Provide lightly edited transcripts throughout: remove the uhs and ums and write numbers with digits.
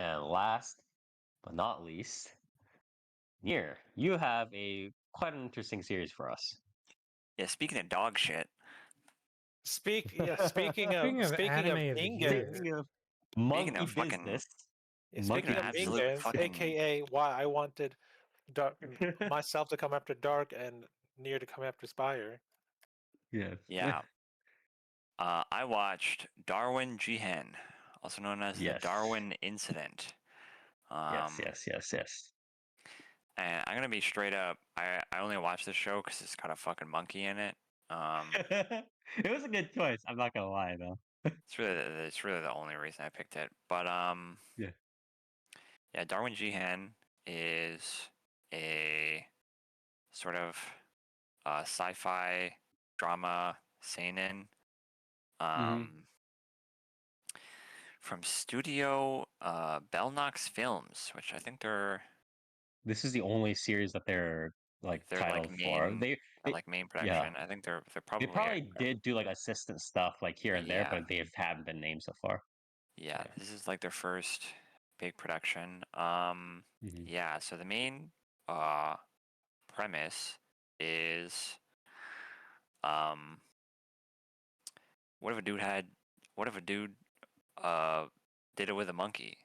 And last but not least, Nier, you have quite an interesting series for us. Yeah, speaking of dog shit. Speaking of Speaking of anime of the year. Speaking of monkey of fucking- business, speaking of absolute Mingans, fucking- aka why I wanted myself to come after Dark and Nier to come after Spire. yes, Yeah. I watched Darwin Jihen, also known as the Yes. Darwin Incident. Yes. And I'm gonna be straight up. I only watched this show because it's got a fucking monkey in it. It was a good choice. I'm not gonna lie though. It's really the only reason I picked it. But yeah, Darwin Jihen is a sort of sci-fi drama seinen from Studio Bellnox Films, which I think This is the only series that they're titled for. They like main production. I think they're probably they probably did do like assistant stuff like here and there, but they haven't been named so far. Yeah, this is like their first big production. Yeah, so the main premise is what if a dude did it with a monkey?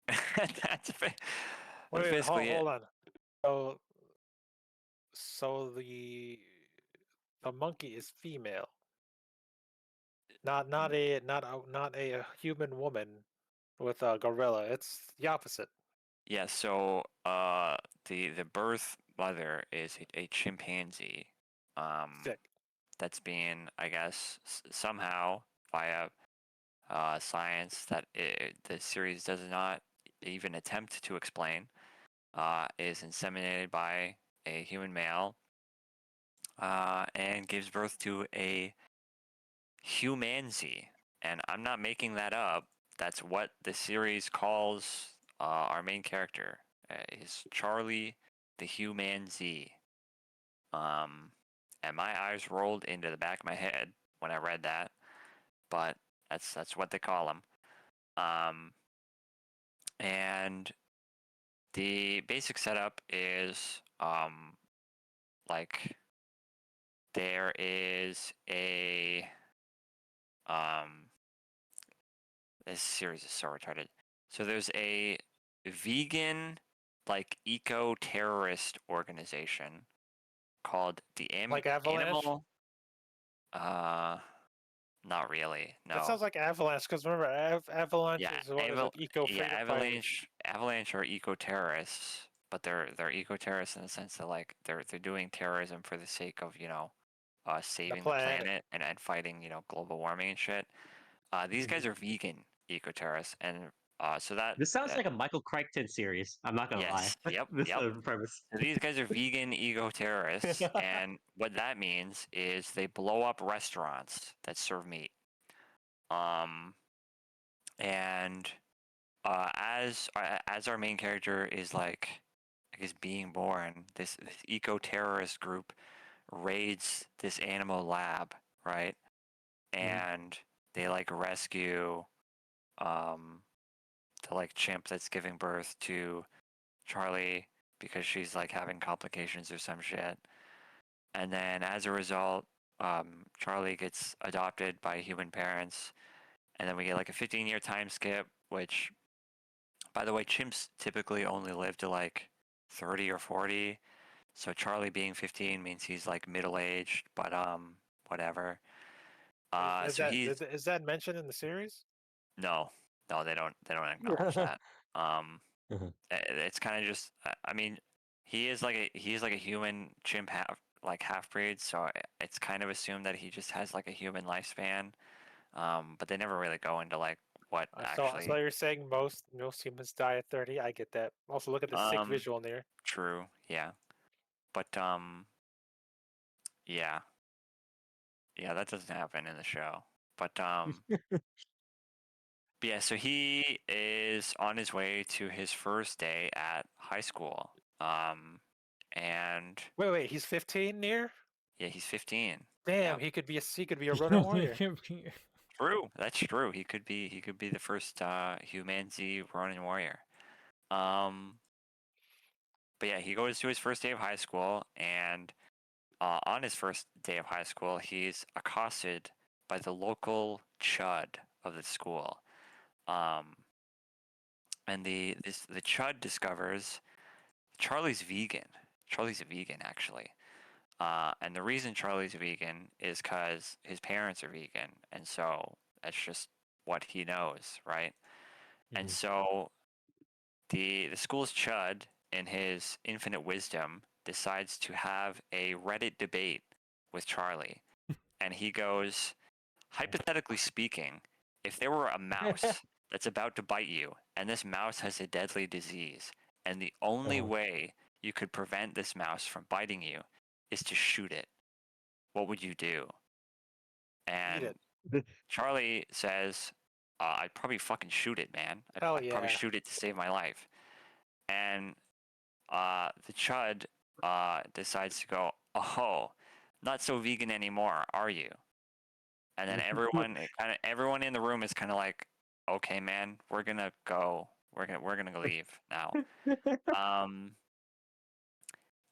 That's basically hold on. So the monkey is female. Not a human woman with a gorilla. It's the opposite. Yeah, so the birth mother is a chimpanzee. Sick. That's being, I guess, somehow via science that the series does not even attempt to explain, is inseminated by a human male and gives birth to a humanzee. And I'm not making that up. That's what the series calls our main character. Is Charlie the humanzee. And my eyes rolled into the back of my head when I read that, but that's what they call him. And the basic setup is like there is a this series is so retarded. So there's a vegan like eco-terrorist organization called the Avalanche? Not really. No. That sounds like Avalanche, because remember, Avalanche is one of the eco-freedom Avalanche are eco-terrorists, but they're eco-terrorists in the sense that like they're doing terrorism for the sake of saving the planet and fighting global warming and shit. These guys are vegan eco-terrorists, and so that this sounds like a Michael Crichton series. I'm not gonna lie. Yep. This is the premise. So these guys are vegan eco-terrorists, and what that means is they blow up restaurants that serve meat. And as our main character is like, I guess, being born, this eco-terrorist group raids this animal lab, right? And they like rescue the like chimp that's giving birth to Charlie because she's like having complications or some shit. And then as a result, Charlie gets adopted by human parents. And then we get like a 15-year time skip, which, by the way, chimps typically only live to like 30 or 40. So Charlie being 15 means he's like middle-aged, but whatever. Is that mentioned in the series? No, they don't acknowledge that. It's kind of just, I mean, he's like a human chimp half breed, so it's kind of assumed that he just has like a human lifespan. But they never really go into like what actually. So you're saying most humans die at 30? I get that. Also, look at the sick visual there. True, yeah, but yeah, that doesn't happen in the show. But but yeah, so he is on his way to his first day at high school. And wait, he's 15 Nier? Yeah, he's 15. Damn, he could be a Ronin warrior. True. That's true. He could be the first humanity Ronin warrior. But yeah, he goes to his first day of high school, and on his first day of high school, he's accosted by the local chud of the school. And the chud discovers Charlie's vegan. Charlie's a vegan, actually. And the reason Charlie's a vegan is because his parents are vegan, and so that's just what he knows, right? And so the school's chud, in his infinite wisdom, decides to have a Reddit debate with Charlie, and he goes, hypothetically speaking, if there were a mouse that's about to bite you, and this mouse has a deadly disease, and the only way you could prevent this mouse from biting you is to shoot it, what would you do? And Charlie says, I'd probably fucking shoot it, man. I'd probably shoot it to save my life. And the chud decides to go, oh, not so vegan anymore, are you? And then everyone in the room is kind of like, okay, man, we're gonna go. We're gonna leave now.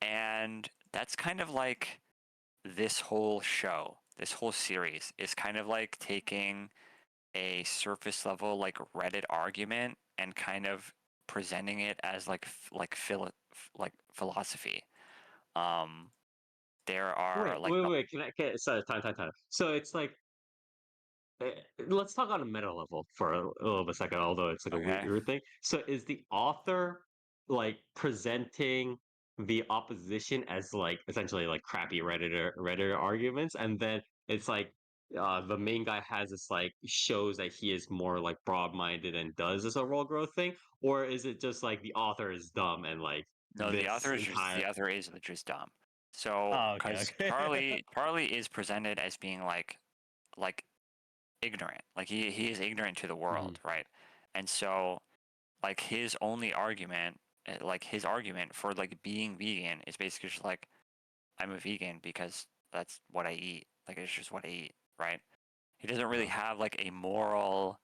And that's kind of like this whole show, this whole series is kind of like taking a surface level like Reddit argument and kind of presenting it as like philosophy. There are wait. Can I sorry, time. So it's like, let's talk on a meta level for a little bit second, although it's like a okay. weird thing. So is the author like presenting the opposition as like essentially like crappy Redditor arguments, and then it's like the main guy has this like shows that he is more like broad-minded and does this overall growth thing, or is it just like the author is dumb and like No, the this author entire is just dumb. So okay. Charlie is presented as being like ignorant, like he is ignorant to the world, right? And so like his only argument, like his argument for like being vegan is basically just like, I'm a vegan because that's what I eat, like it's just what I eat, right? He doesn't really have like a moral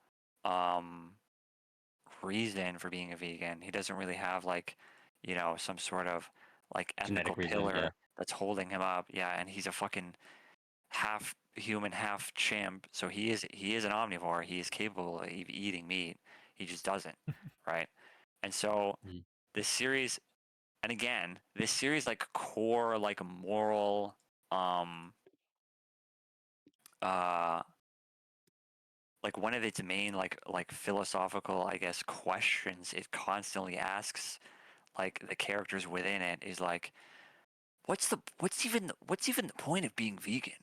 reason for being a vegan. He doesn't really have like, some sort of like ethical Genetic reason, pillar yeah. that's holding him up. Yeah, and he's a fucking half human, half chimp. So he is an omnivore. He is capable of eating meat. He just doesn't, right? And so this series, and again, this series like core like moral like one of its main like philosophical, I guess, questions it constantly asks like the characters within it is like, what's even the point of being vegan?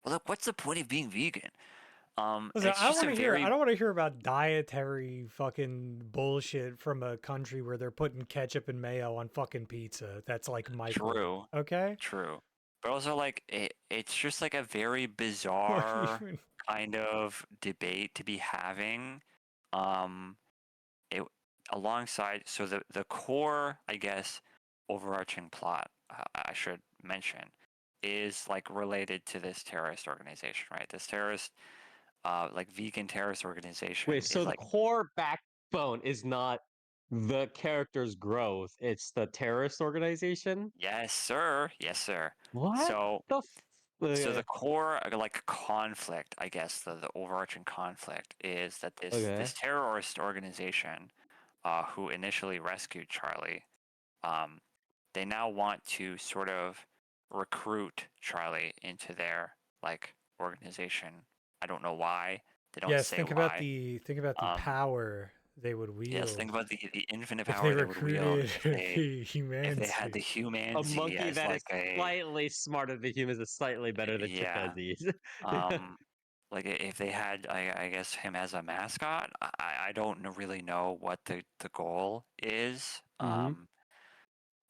Well, like, what's the point of being vegan? Listen, It's just a very I don't want to hear about dietary fucking bullshit from a country where they're putting ketchup and mayo on fucking pizza. That's like true, okay? true, but also like it's just like a very bizarre kind of debate to be having. It alongside, so the core, I guess, overarching plot, I should mention, is like related to this terrorist organization, right? This terrorist like vegan terrorist organization Wait, so is the like, core backbone is not the character's growth, it's the terrorist organization? yes sir, yes sir. What So the the okay. core like conflict, I guess the overarching conflict is that this Okay. terrorist organization, who initially rescued Charlie, they now want to sort of recruit Charlie into their like organization. I don't know why. They don't Yes, say think about why. the power they would Yes, wield think about the infinite if they power they would wield recruited the if they had the humanity. A humanity monkey as that is like a, slightly smarter than humans is slightly better than yeah, chimpanzees. like if they had, I guess, him as a mascot. I don't really know what the goal is. hmm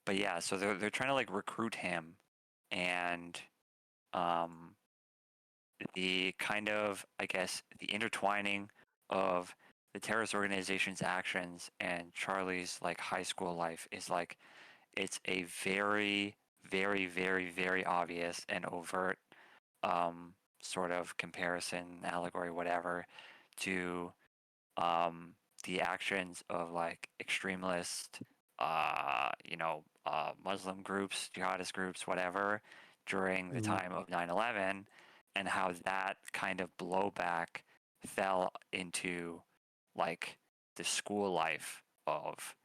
But yeah, so they're trying to like recruit him, and um the kind of, I guess, the intertwining of the terrorist organization's actions and Charlie's like high school life is like, it's a very, very, very, very obvious and overt sort of comparison, allegory, whatever, to the actions of like extremist, Muslim groups, jihadist groups, whatever, during the time of 9/11, and how that kind of blowback fell into like the school life of,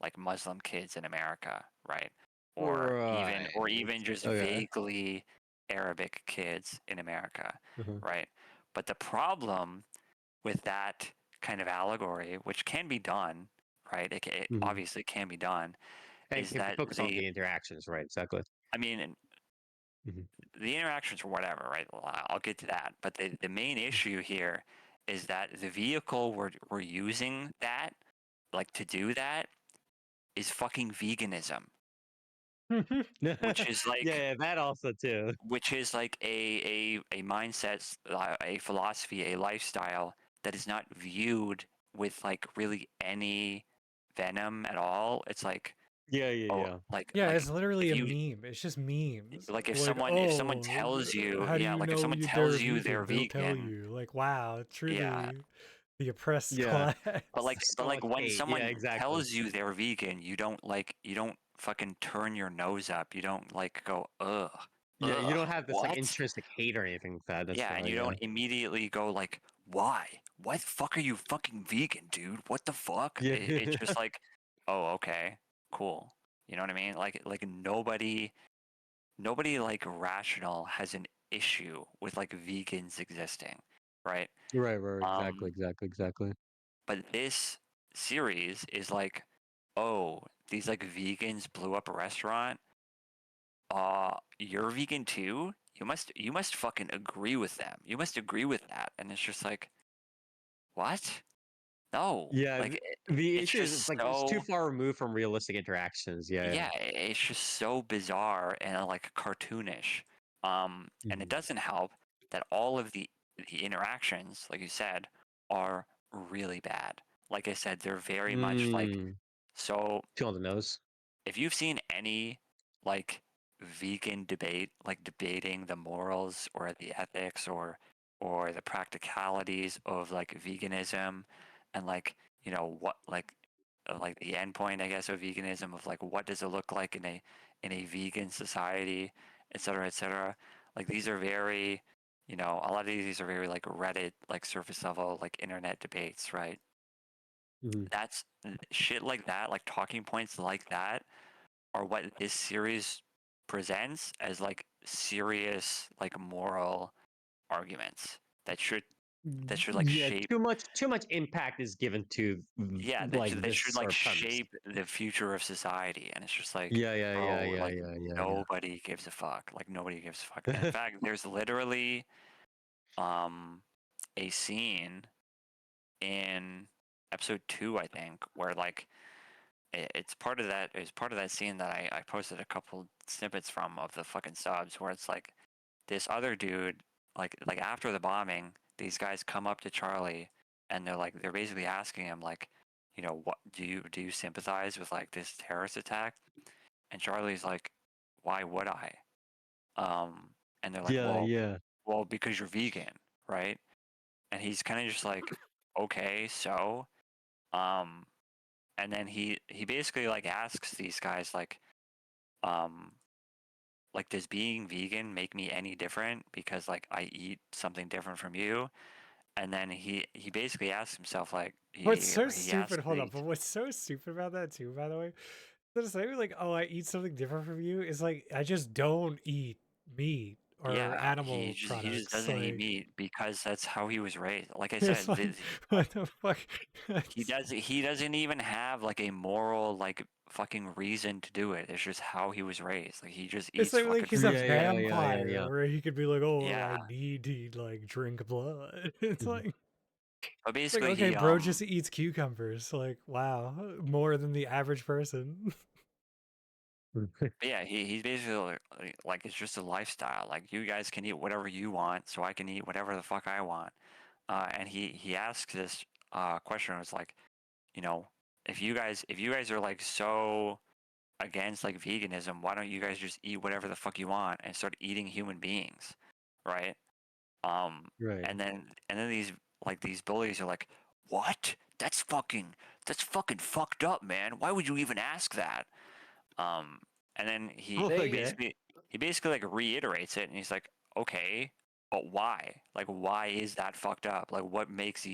like Muslim kids in America, right? Or even just Okay. vaguely Arabic kids in America, Mhm. right? But the problem with that kind of allegory, which can be done, right? It Mhm. obviously can be done, And is if you that focus on the interactions, right? Exactly. I mean, Mhm. the interactions or whatever, right? Well, I'll get to that. But the main issue here is that the vehicle we're using that, like to do that, is fucking veganism, which is like yeah, that also too. a mindset, a philosophy, a lifestyle that is not viewed with like really any venom at all. It's like, Yeah, yeah, oh, yeah. Yeah, like it's literally if a you meme. It's just memes. like Like, if someone tells you, how do yeah, you like if know someone they're tells you vegan? they're They'll tell vegan, you. Like, wow, yeah, truly the oppressed Yeah. class. but So like much when hate. Yeah, someone exactly. tells you they're vegan, you don't fucking turn your nose up. You don't like go, Yeah, you don't have this like what? intrinsic hate or anything like that Yeah, and necessarily. you Yeah. don't immediately go like, why? Why the fuck are you fucking vegan, dude? What the fuck? Yeah. It's just like, oh, okay, cool. You know what I mean? Like nobody like rational has an issue with like vegans existing, right? right. Exactly. Um, Exactly. but this series is like, oh, these like vegans blew up a restaurant. You're vegan too? You must fucking agree with them. You must agree with that. And it's just like, what? No. Yeah. Like The it's issue is it's just like it's too so far removed from realistic interactions. Yeah. yeah, it's just so bizarre and like cartoonish. And it Mhm. doesn't help that all of the interactions, like you said, are really bad. Like I said, they're very much like Mm. so Too on the nose. if you've seen any like vegan debate, like debating the morals or the ethics or the practicalities of like veganism and like what like the end point I guess of veganism of like what does it look like in a vegan society, et cetera, et cetera. Like these are very a lot of these are very like Reddit like surface level like internet debates, right? Mhm. That's shit like that, like talking points like that are what this series presents as like serious like moral arguments that should like Yeah, shape too much impact is given to yeah like that this should like sort of premise. shape the future of society, and it's just like bro, like Yeah. nobody gives a fuck, like nobody gives a fuck. And in fact there's literally um a scene in episode 2 I think where like it's part of that scene that I posted a couple snippets from of the fucking subs where it's like this other dude like after the bombing these guys come up to Charlie and they're basically asking him like what do you sympathize with like this terrorist attack, and Charlie's like, why would I? And they're like, Yeah. well because you're vegan, right? And he's kind of just like, okay, so um and then he basically like asks these guys um like does being vegan make me any different because like I eat something different from you? And then he basically asks himself like What's he so or he asks stupid? Hold up, but what's so stupid about that too? By the way, to say like, oh, I eat something different from you is like, I just don't eat meat or yeah, animal he just products. doesn't eat Like, meat because that's how he was raised. Like I it's said, like, what the fuck? That's- he doesn't even have like a moral like fucking reason to do it. It's just how he was raised. Like he just It's eats like fucking he's a food. vampire, Yeah. where he could be like, "Oh, I Yeah, need to like drink blood." It's Mhm. but like, basically okay, he bro, just eats cucumbers. Like, wow, more than the average person. But yeah, he's basically like it's just a lifestyle. Like you guys can eat whatever you want, so I can eat whatever the fuck I want. And he asks this question. It was like, you know, if you guys are like so against like veganism, why don't you guys just eat whatever the fuck you want and start eating human beings, right? Right. And then these bullies are like, what? That's fucking fucked up, man. Why would you even ask that? And then he Okay. basically like reiterates it, and he's like, okay, but why? Like, why is that fucked up? Like, what makes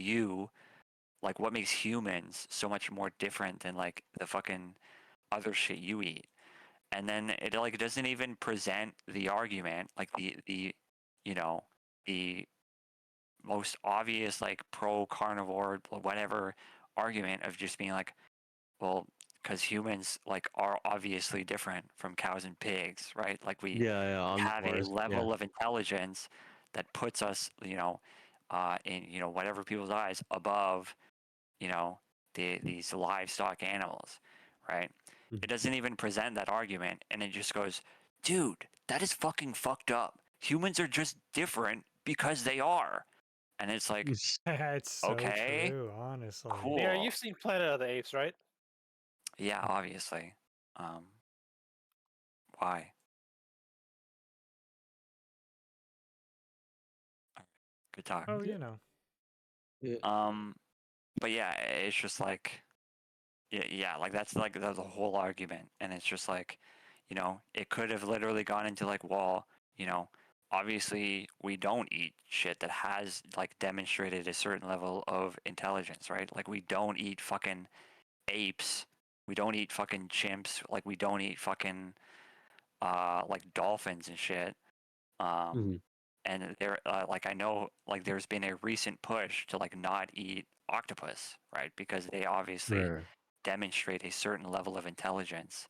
humans so much more different than like the fucking other shit you eat? And then it like doesn't even present the argument, like the you know the most obvious like pro carnivore whatever argument of just being like, well, because humans like are obviously different from cows and pigs, right? Like we Yeah, have a omnivores. Yeah. level of intelligence that puts us, in whatever people's eyes above, you know, these livestock animals, right? Mhm. It doesn't even present that argument, and it just goes, dude, that is fucking fucked up. Humans are just different because they are, and it's like, It's so okay, true, honestly. cool. Mira, you've seen Planet of the Apes, right? Yeah, obviously. Why? Good talk. Oh, Yeah. you know. But yeah, it's just like, yeah, like that's like the whole argument, and it's just like, it could have literally gone into like, well, obviously we don't eat shit that has like demonstrated a certain level of intelligence, right? Like we don't eat fucking apes, we don't eat fucking chimps, like we don't eat fucking like dolphins and shit. Mhm. And there, like I know, like there's been a recent push to like not eat octopus, right? Because they obviously Right. demonstrate a certain level of intelligence.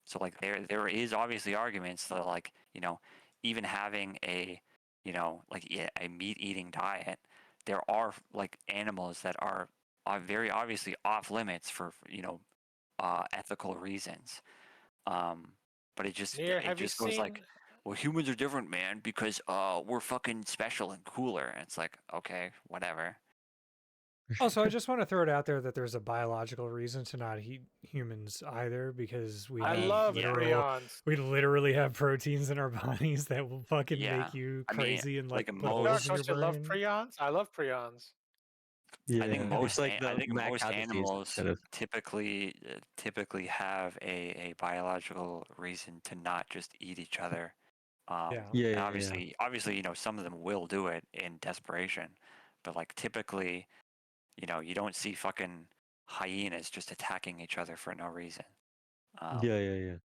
So like there is obviously arguments that like even having a a meat eating diet, there are like animals that are very obviously off limits for ethical reasons. Um, but Near, it have you just goes like, seen? well, humans are different, man, because we're fucking special and cooler. And it's like, okay, whatever. Also, I just want to throw it out there that there's a biological reason to not eat humans either, because we I have love Yeah. prions. we literally have proteins in our bodies that will fucking Yeah. make you I mean, crazy and like like put Dark, holes in most, your don't you love brain. prions? I love prions. I think Yeah. It's most, like I the think mad most cow disease animals kind of. typically have a biological reason to not just eat each other. Yeah. Yeah, And yeah, yeah. obviously, some of them will do it in desperation, but like typically, you don't see fucking hyenas just attacking each other for no reason. Yeah, yeah, yeah.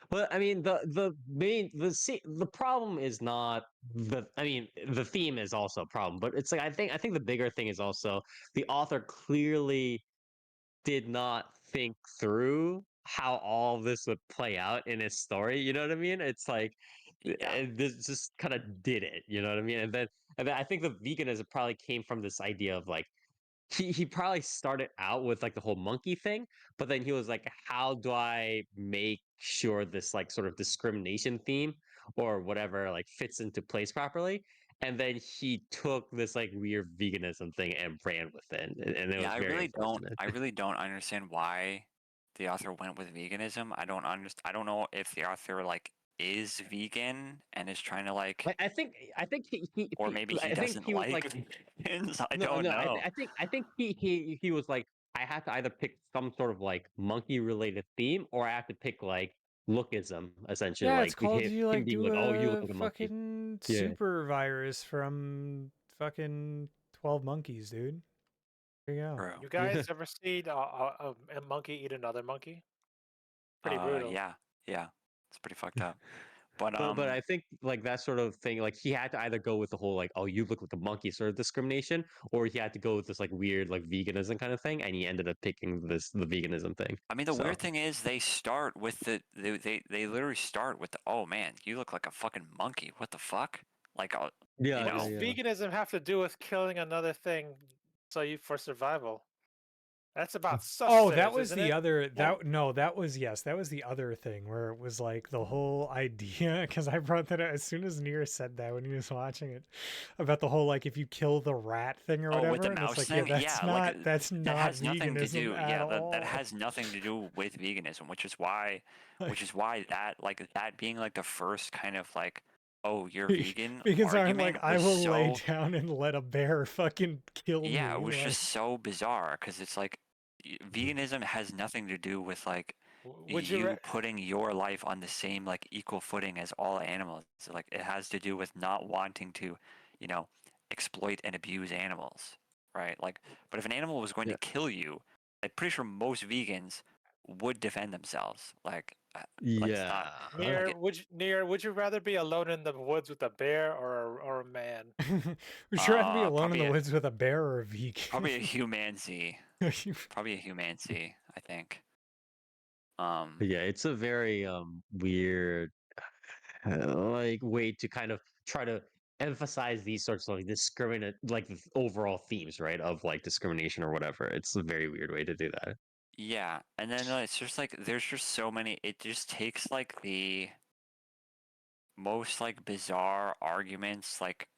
But I mean, the problem is not I mean, the theme is also a problem, but it's like I think the bigger thing is also the author clearly did not think through how all this would play out in his story. You know what I mean? It's like Yeah. this just kind of did it. You know what I mean? And then I think the veganism probably came from this idea of like he probably started out with like the whole monkey thing, but then he was like, how do I make sure this like sort of discrimination theme or whatever like fits into place properly? And then he took this like weird veganism thing and ran with it, and it Yeah, was very unfortunate. I really don't understand why the author went with veganism. I don't know if the author like is vegan and is trying to like, Like I think or maybe he I think doesn't he was like like vegans. I no don't no know. I think he was like I had to either pick some sort of like monkey related theme or I have to pick like lookism essentially Yeah, it's like called you him like being do like oh you look a like a monkey. fucking Yeah. super virus from fucking 12 Monkeys, dude. There you go. Bro. You Yeah. guys ever seen a monkey eat another monkey? Pretty brutal. Yeah, yeah, it's pretty fucked up. But But I think like that sort of thing, like he had to either go with the whole like, oh, you look like a monkey sort of discrimination, or he had to go with this like weird like veganism kind of thing, and he ended up picking the veganism thing. I mean, the So weird thing is they start with they literally start with the, oh man, you look like a fucking monkey. What the fuck? Like, you yeah, What does know, yeah, veganism have to do with killing another thing so you for survival? That's about Oh, that sustenance, was isn't the it? other well, that was yes, that was the other thing where it was like the whole idea because I brought that up as soon as Near said that when he was watching it about the whole like if you kill the rat thing or oh, with whatever, the and it's mouse like, yeah, thing, yeah, like that's that not has nothing to veganism do. at Yeah, that all. has nothing to do with veganism, which is why Like, that like that being like the first kind of like oh, you're vegan Vegans aren't like, argument I was will lay so down and let a bear fucking kill yeah, it me. was Like, just so bizarre because it's like veganism has nothing to do with like Would you? you putting your life on the same like equal footing as all animals. So, like it has to do with not wanting to, you know, exploit and abuse animals, right? Like, but if an animal was going Yeah. to kill you, I'm pretty sure most vegans would defend themselves. Like it's not like Would you rather be alone in the woods with a bear or a man? would you rather be alone in probably the woods with a bear or a vegan? probably a humancy. Probably a humancy, I think. Yeah, it's a very weird like way to kind of try to emphasize these sorts of like discriminate like the overall themes, right? Of like discrimination or whatever. It's a very weird way to do that. Yeah, and then it's just like there's just so many. It just takes like the most like bizarre arguments like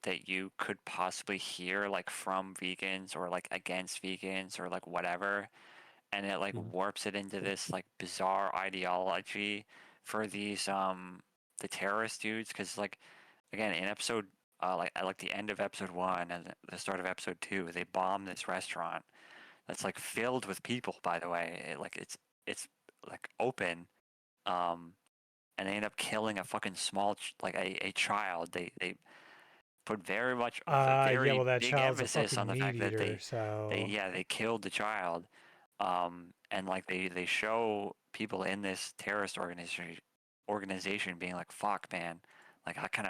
that you could possibly hear like from vegans or like against vegans or like whatever, and it like Mhm. warps it into this like bizarre ideology for these the terrorist dudes because like again in episode like at like the end of episode 1 and the start of episode 2 they bomb this restaurant that's like filled with people, by the way. It's like open, um, and they end up killing a fucking small like a child. They put very much Yeah, very well, that big child's a emphasis on fucking the meat fact that eater, they so yeah they killed the child, and like they show people in this terrorist organization being like fuck man, like I kind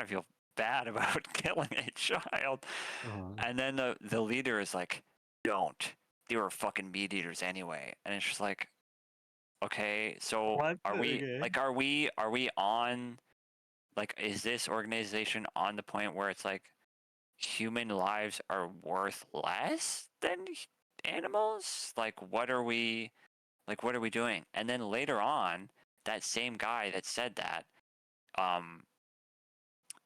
of feel bad about killing a child. And then the leader is like, "Don't. They were fucking meat eaters anyway." And it's just like, okay, so What? are we Okay. like are we on like is this organization on the point where it's like human lives are worth less than animals? Like what are we doing? And then later on, that same guy that said that, um,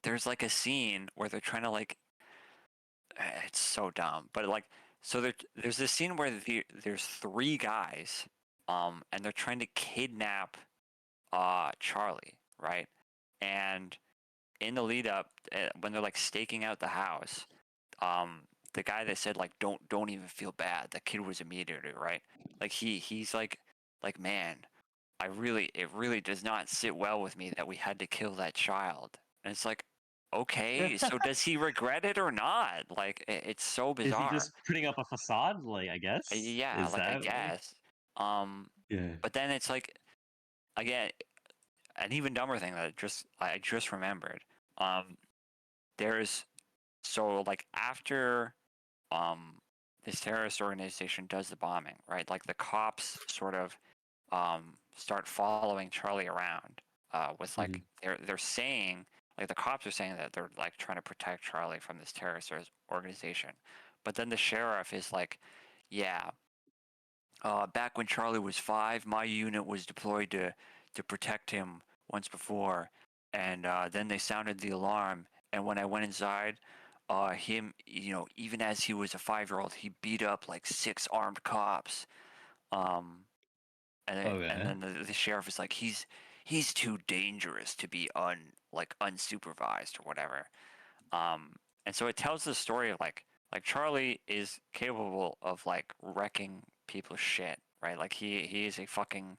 there's like a scene where they're trying to like it's so dumb. But like, so there's this scene where there's three guys, and they're trying to kidnap Charlie, right? And in the lead up, when they're like staking out the house, the guy that said like don't even feel bad, the kid was a meat eater, right? Like he's like man, it really does not sit well with me that we had to kill that child. And it's like, okay, so does he regret it or not? Like it's so Is he bizarre. just putting up a facade? Like, I guess Yeah, is like I that? guess. Um, Yeah. but then it's like again, an even dumber thing that I just remembered. Um, there's so like after um this terrorist organization does the bombing, right? Like the cops sort of start following Charlie around with like Mhm. they're saying like the cops are saying that they're like trying to protect Charlie from this terrorist organization, but then the sheriff is like, yeah, back when Charlie was 5, my unit was deployed to protect him once before, and then they sounded the alarm, and when I went inside, him, even as he was a 5-year-old, he beat up like 6 armed cops. Um, and Okay. then the sheriff is like, he's too dangerous to be unsupervised or whatever. And so it tells the story of like Charlie is capable of like wrecking people's shit, right? Like he is a fucking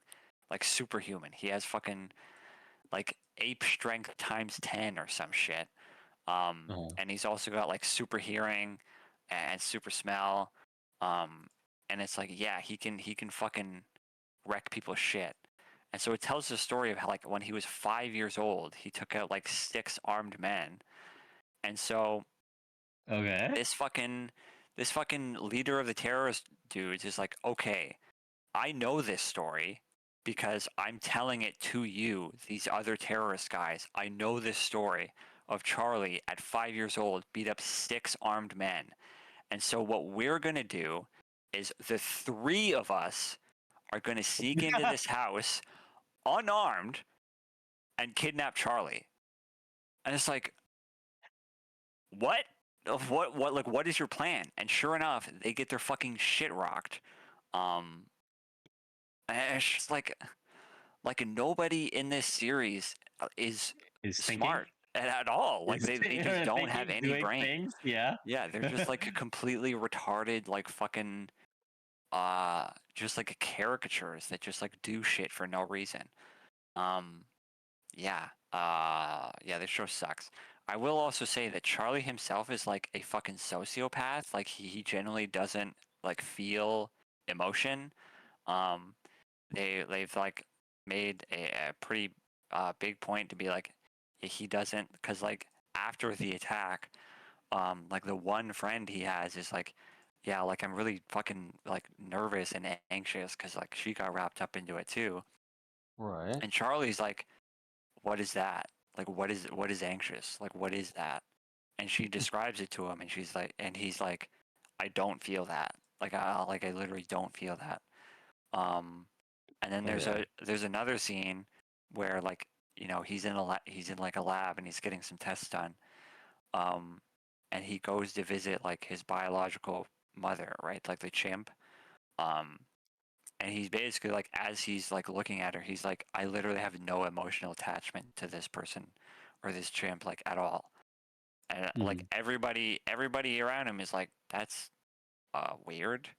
like superhuman. He has fucking like ape strength times 10 or some shit. Uh-huh. And he's also got like super hearing and super smell. Um, and it's like yeah, he can fucking wreck people's shit. And so it tells the story of how like when he was 5 years old, he took out like 6 armed men. And so Okay. this fucking leader of the terrorist dudes is like, okay, I know this story because I'm telling it to you, these other terrorist guys. I know this story of Charlie at 5 years old beat up 6 armed men. And so what we're gonna do is the three of us are gonna sneak into this house unarmed and kidnap Charlie. And it's like, what? What is your plan? And sure enough, they get their fucking shit rocked. Um, and it's just like nobody in this series is is thinking. smart at all. Like they just don't have Thinking, any doing brain. things. Yeah. Yeah, they're just like completely retarded, like fucking just like caricatures that just like do shit for no reason. Yeah. Yeah, this show sucks. I will also say that Charlie himself is like a fucking sociopath. Like he generally doesn't like feel emotion. Um, they've like made a pretty big point to be like he doesn't, because like after the attack, like the one friend he has is like, yeah, like I'm really fucking like nervous and anxious because like she got wrapped up into it too. Right. And Charlie's like, what is that? Like, what is anxious? Like, what is that? And she describes it to him, and she's like, and he's like, I don't feel that. Like, I literally don't feel that. And then Oh, yeah. there's another scene where like, you know, he's in like a lab and he's getting some tests done. And he goes to visit like his biological mother, right? Like the chimp. Um, and he's basically like, as he's like looking at her, he's like, I literally have no emotional attachment to this person or this chimp like at all. And like everybody around him is like, that's weird.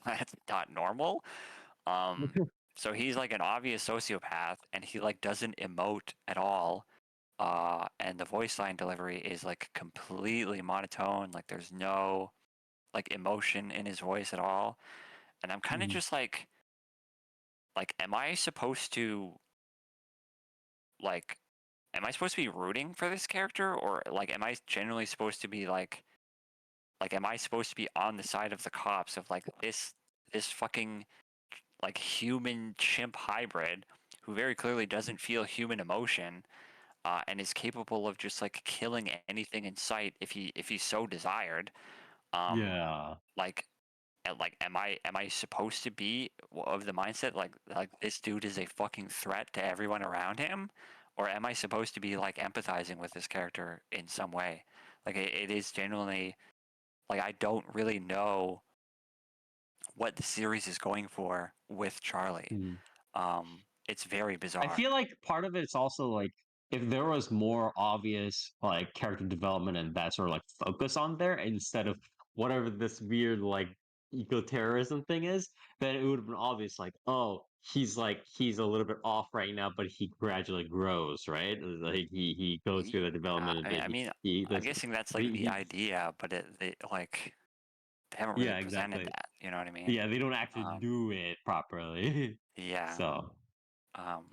That's not normal. So he's like an obvious sociopath, and he like doesn't emote at all. And the voice line delivery is like completely monotone. Like there's no like emotion in his voice at all. And I'm kind of just like, am I supposed to like, am I supposed to be rooting for this character, or like, am I generally supposed to be like, am I supposed to be on the side of the cops of like this fucking like human chimp hybrid who very clearly doesn't feel human emotion, and is capable of just like killing anything in sight if he so desired. Yeah. Like, like am I supposed to be of the mindset like this dude is a fucking threat to everyone around him, or am I supposed to be like empathizing with this character in some way? Like it is genuinely like I don't really know what the series is going for with Charlie. Mhm. It's very I bizarre. feel like part of it's also like if there was more obvious like character development and that sort of like focus on there instead of whatever this weird like eco-terrorism thing is, then it would have been obvious like, oh, he's a little bit off right now, but he gradually grows, right? Like he goes through the development a bit. I mean, He I'm does guessing that's like the he idea, but they like they haven't really yeah, presented exactly. that. You know what I mean? Yeah, they don't actually Um, do it properly. yeah. So Um,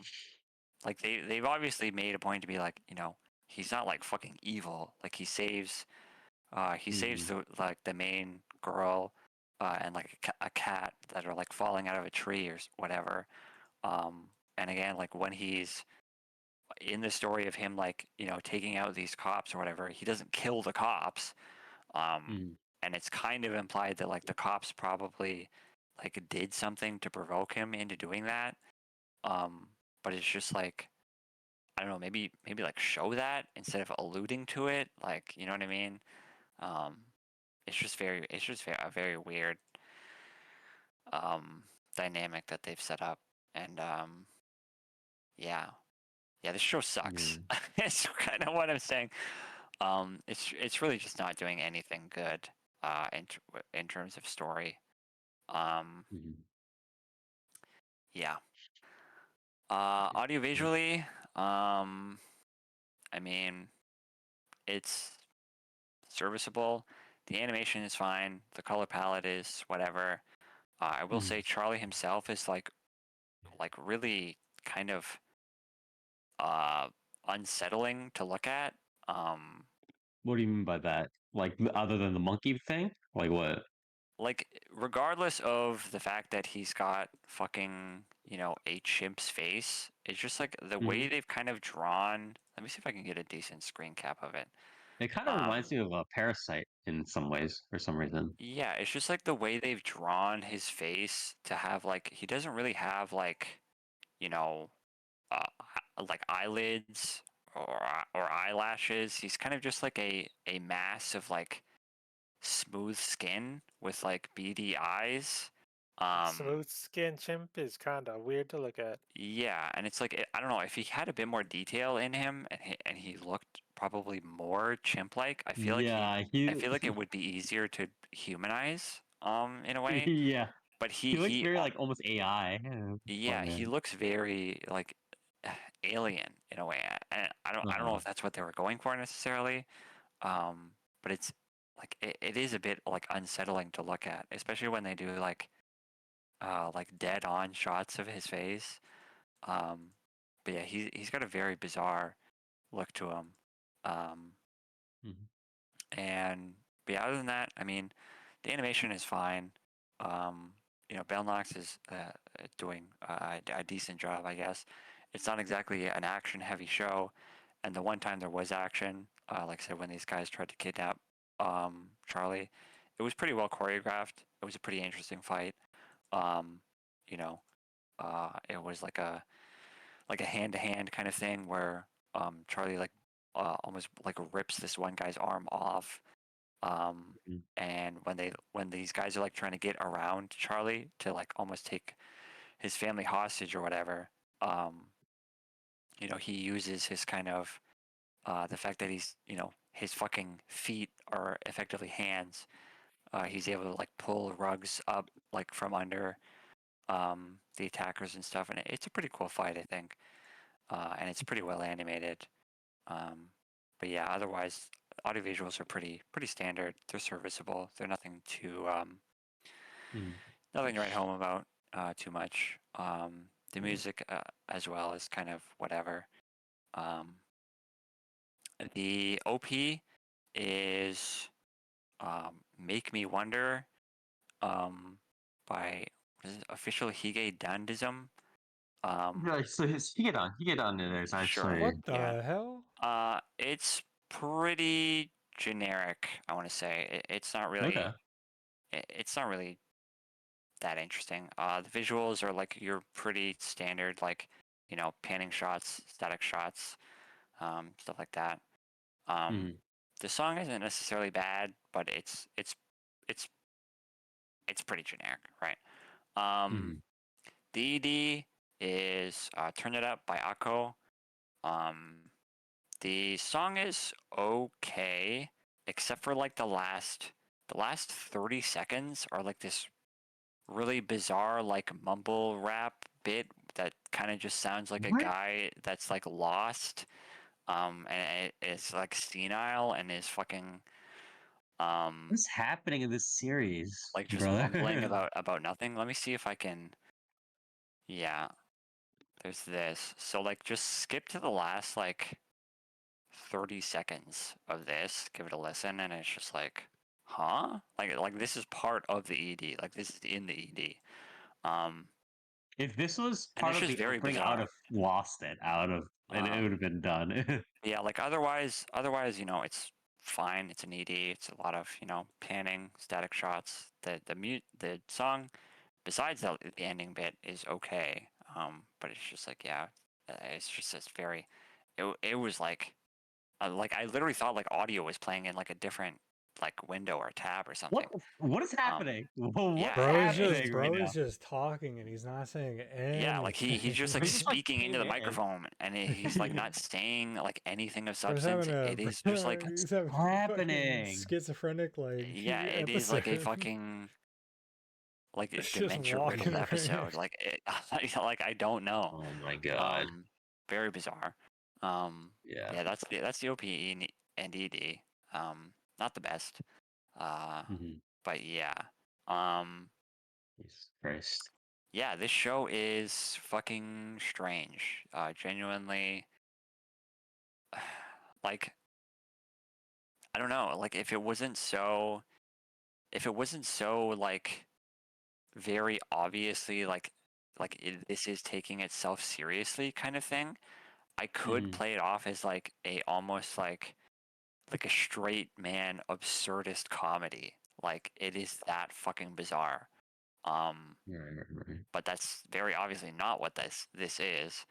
like they've obviously made a point to be like, you know, he's not like fucking evil. Like he saves mhm. the main girl, and like a cat that are like falling out of a tree or whatever. And again, like when he's in the story of him, like, you know, taking out these cops or whatever, he doesn't kill the cops. Um, Mhm. and it's kind of implied that like the cops probably like did something to provoke him into doing that. Um, but it's just like, I don't know, maybe like show that instead of alluding to it. Like, you know what I mean? Um, it's just very, a very weird um dynamic that they've set up. And yeah. Yeah, this show sucks. Mhm. It's kind of what I'm saying. It's really just not doing anything good in terms of story. Um, Mhm. yeah. Audio visually, I mean, it's serviceable. The animation is fine. The color palette is whatever. I will say Mhm. Charlie himself is like really kind of uh unsettling to look at. Um, What do you mean by that? Like other than the monkey thing? Like what? like regardless of the fact that he's got fucking, you know, a chimp's face, it's just like the way Mhm. they've kind of drawn. Let me see if I can get a decent screen cap of it. It kind of Um, reminds me of a parasite in some ways for some reason. yeah, it's just like the way they've drawn his face to have like he doesn't really have like, you know, like eyelids or eyelashes. He's kind of just like a mass of like smooth skin with like beady eyes. Smooth skin chimp is kind of weird to look at. Yeah, and it's like I don't know if he had a bit more detail in him, and he looked probably more chimp-like. I feel like Yeah, I feel like it would be easier to humanize, in a way. yeah, But he looks very like almost AI. yeah, he looks very like alien in a way, and I don't know if that's what they were going for necessarily. But it's like it is a bit like unsettling to look at, especially when they do like dead on shots of his face. But yeah, he's got a very bizarre look to him. Mhm. And but yeah, other than that, I mean, the animation is fine. Belnox is doing a decent job, I guess. It's not exactly an action-heavy show, and the one time there was action, like I said, when these guys tried to kidnap Charlie, it was pretty well choreographed. It was a pretty interesting fight. Um, you know, it was like a hand-to-hand kind of thing where Charlie almost like rips this one guy's arm off. Mhm. And when these guys are like trying to get around Charlie to like almost take his family hostage or whatever, he uses his kind of the fact that he's his fucking feet are effectively hands. He's able to like pull rugs up like from under the attackers and stuff, and it's a pretty cool fight, I think. And it's pretty well animated. But yeah, otherwise, audiovisuals are pretty standard. They're serviceable. They're nothing too Mhm. nothing to write home about too much. The music as well is kind of whatever. Um, the OP is "Make Me Wonder" by official Hige Dandism. Yeah, so he get on there. There's Sure. actually What the Yeah. hell? It's pretty generic, I want to say. It's not really. okay. It's not really that interesting. The visuals are like your pretty standard, like panning shots, static shots, stuff like that. Mhm. The song isn't necessarily bad, but it's pretty generic, right? Mhm. The ED is "Turn It Up" by Akko. Um, the song is okay, except for like the last 30 seconds are like this really bizarre like mumble rap bit that kind of just sounds like a What? guy that's like lost and it's like senile and is fucking What's happening in this series, like just mumbling brother? about nothing. Let me see if I can. Yeah, there's this. So like just skip to the last like 30 seconds of this, give it a listen, and it's just like, huh? Like this is part of the ED. Like this is in the ED. Um, If this was and part it's of just the very opening, I would bizarre. have lost it out of, and it would have Um, been done. yeah, like otherwise, it's fine. It's an ED. It's a lot of panning, static shots. The song, besides the ending bit, is okay. But it's just like it's just this very. It was like I literally thought like audio was playing in like a different like window or tab or something. What is happening? What's Yeah, happening right Bro now? is just talking and he's not saying yeah, like he's just like He's just like speaking into the tuned in. microphone and he's like not saying like anything of Bro's substance. having It is just like he's having a fucking Happening. schizophrenic like yeah, it is like a episode. fucking like a It's just dementia walking riddled episode. around. Like like I don't know. Oh my god. Very bizarre. Yeah. Yeah, that's the OPE and ED. Not the best. Mhm. But yeah. Um, Jesus Christ. yeah, this show is fucking strange. Genuinely, like I don't know. Like if it wasn't so like very obviously this is taking itself seriously kind of thing, I could Mhm. play it off as like a almost like a straight man absurdist comedy. Like it is that fucking bizarre. Um, Right. but that's very obviously not what this is.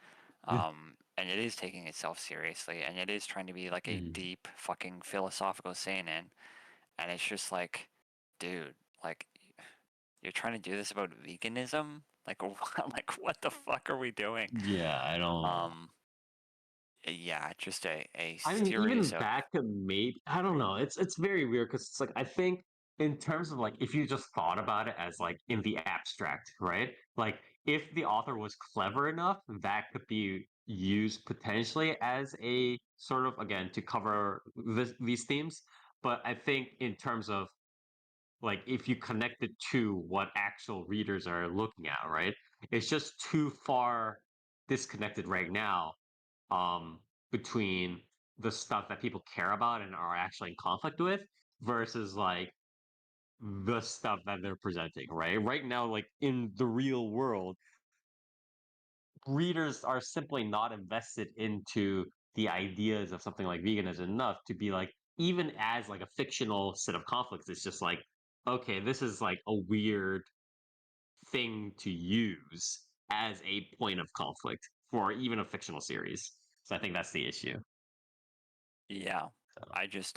And it is taking itself seriously, and it is trying to be like a Mhm. deep fucking philosophical seinen, and it's just like, dude, like you're trying to do this about veganism? Like, like what the fuck are we doing? Yeah, I don't. Yeah, just a I mean, series even of back to maybe I don't know. It's very weird because it's like I think in terms of like if you just thought about it as like in the abstract, right? Like if the author was clever enough, that could be used potentially as a sort of again to cover these themes. But I think in terms of like if you connect it to what actual readers are looking at, right? It's just too far disconnected right now um, between the stuff that people care about and are actually in conflict with versus like the stuff that they're presenting, right? Right now, like in the real world, readers are simply not invested into the ideas of something like veganism enough to be like, even as like a fictional set of conflicts, it's just like, okay, this is like a weird thing to use as a point of conflict for even a fictional series. So I think that's the issue. yeah. So. I just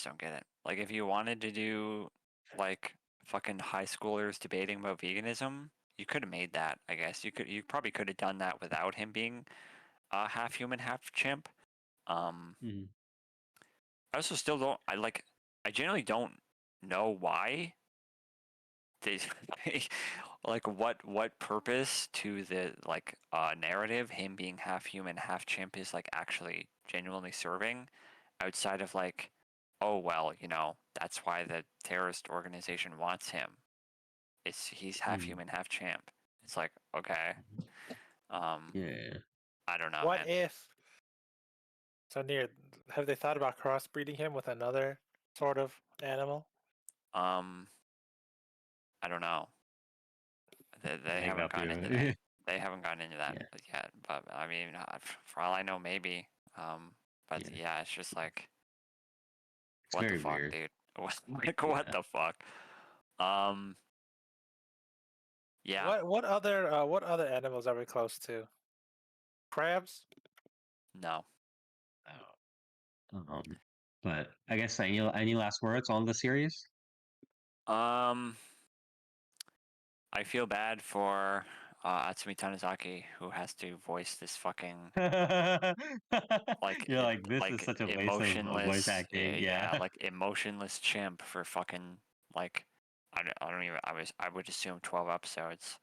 don't get it. Like if you wanted to do like fucking high schoolers debating about veganism, you could have made that, I guess. You probably could have done that without him being half human, half chimp. Mhm. I also still don't I generally don't know why they like what purpose to the like narrative him being half human, half chimp is like actually genuinely serving outside of like, oh well, that's why the terrorist organization wants him. He's half Mhm. human, half chimp. It's like, okay. Yeah. I don't know, What man. if? So near, have they thought about crossbreeding him with another sort of animal? Um, I don't know. I They think haven't that'd gone into that. be They haven't gone into that yeah. yet. But I mean, for all I know, maybe. But Yeah. yeah, it's just like, It's what the very fuck, weird. dude? Like, what Yeah. the fuck? Um, yeah, What other animals are we close to? Crabs? no. Um, but I guess any last words on the series? Um, I feel bad for Atsumi Tanizaki who has to voice this fucking You're like, this is such a waste of voice emotionless, acting. yeah, Yeah. like emotionless chimp for fucking like I don't even I would assume 12 episodes.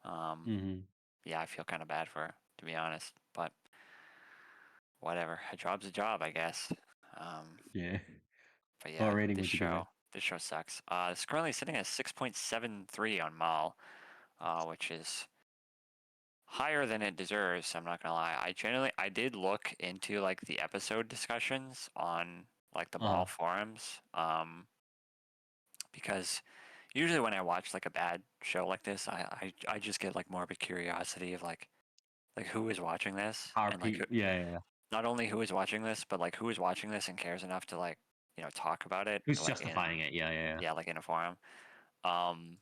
Um, Hmm. yeah, I feel kind of bad for her, to be honest, but whatever. A job's a job, I guess. Um, Yeah. but What yeah, rating would you give it? this show sucks. It's currently sitting at 6.73 on Mal, which is higher than it deserves. I'm not gonna lie. I did look into like the episode discussions on like the Uh-huh. Mal forums, because usually when I watch like a bad show like this, I just get like morbid curiosity of like who is watching this How are and like people? Yeah, yeah, yeah. not only who is watching this, but like who is watching this and cares enough to like talk about it Who's like in justifying it? Yeah, yeah, yeah like in a forum. Um,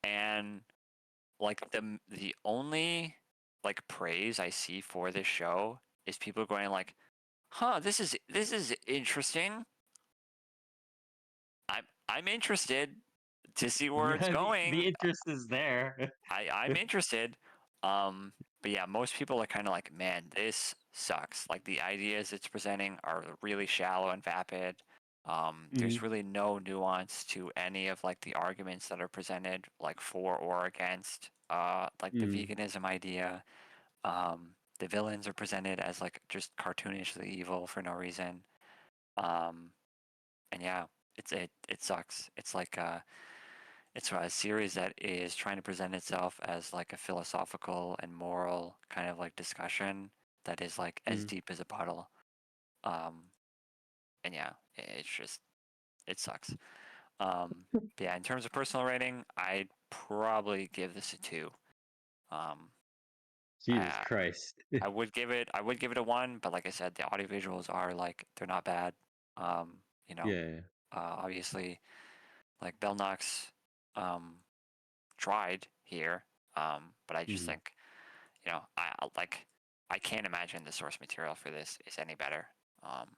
and like the only like praise I see for this show is people going like, "Huh, this is interesting. I'm interested to see where it's yeah. The going. interest is there. I'm interested." Um, but yeah, most people are kind of like, "Man, this sucks." Like the ideas it's presenting are really shallow and vapid. There's Mhm. really no nuance to any of like the arguments that are presented, like for or against, like the Mhm. veganism idea. The villains are presented as like just cartoonishly evil for no reason. Um, and yeah, it sucks. It's a series that is trying to present itself as like a philosophical and moral kind of like discussion that is like as Mhm. deep as a puddle. Um, and yeah, it's just it sucks. But yeah, in terms of personal rating, I'd probably give this a 2. Um, Jesus I Christ. I would give it a 1, but like I said, the audio visuals are like they're not bad. Um, you know, Yeah. obviously like Belnox tried here, but I just Mhm. think like I can't imagine the source material for this is any better. Um,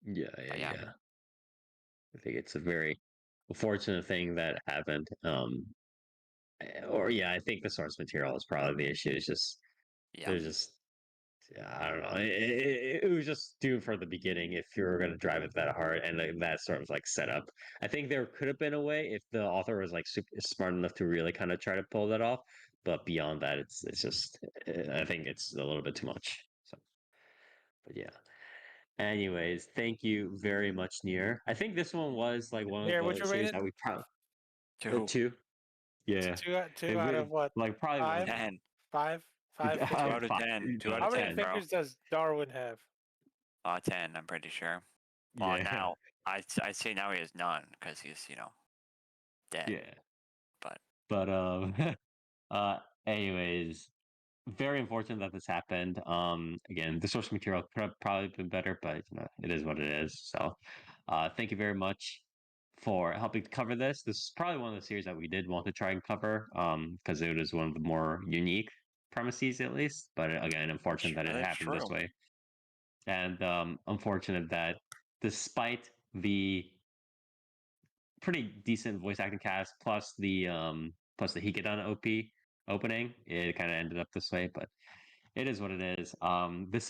Yeah, but yeah, yeah, yeah. I think it's a very unfortunate thing that happened. or yeah, I think the source material is probably the issue. It's just Yeah. there's just I don't know. It was just doomed from the beginning if you were going to drive it that hard, and that sort of like set up. I think there could have been a way if the author was like super smart enough to really kind of try to pull that off. But beyond that, it's just I think it's a little bit too much. So, but yeah. Anyways, thank you very much, Nier. I think this one was like one of Here, would the you rate series it? that we probably Two. two. Yeah, Two out of what? like probably one. Five? 10. Five? Five Two fingers? out of 10. 2 out How of many 10, bro. fingers does Darwin have? 10, I'm pretty sure. Well, Yeah, now, I'd say now he has none because he's, dead. yeah. But But anyways, very unfortunate that this happened. Again, the source material could have probably been better, but it is what it is. So, thank you very much for helping to cover this. This is probably one of the series that we did want to try and cover, because it is one of the more unique premises, at least. But again, unfortunate that it that's happened this true. way, and unfortunate that despite the pretty decent voice acting cast plus the Hikidon OP opening, it kind of ended up this way, but it is what it is. This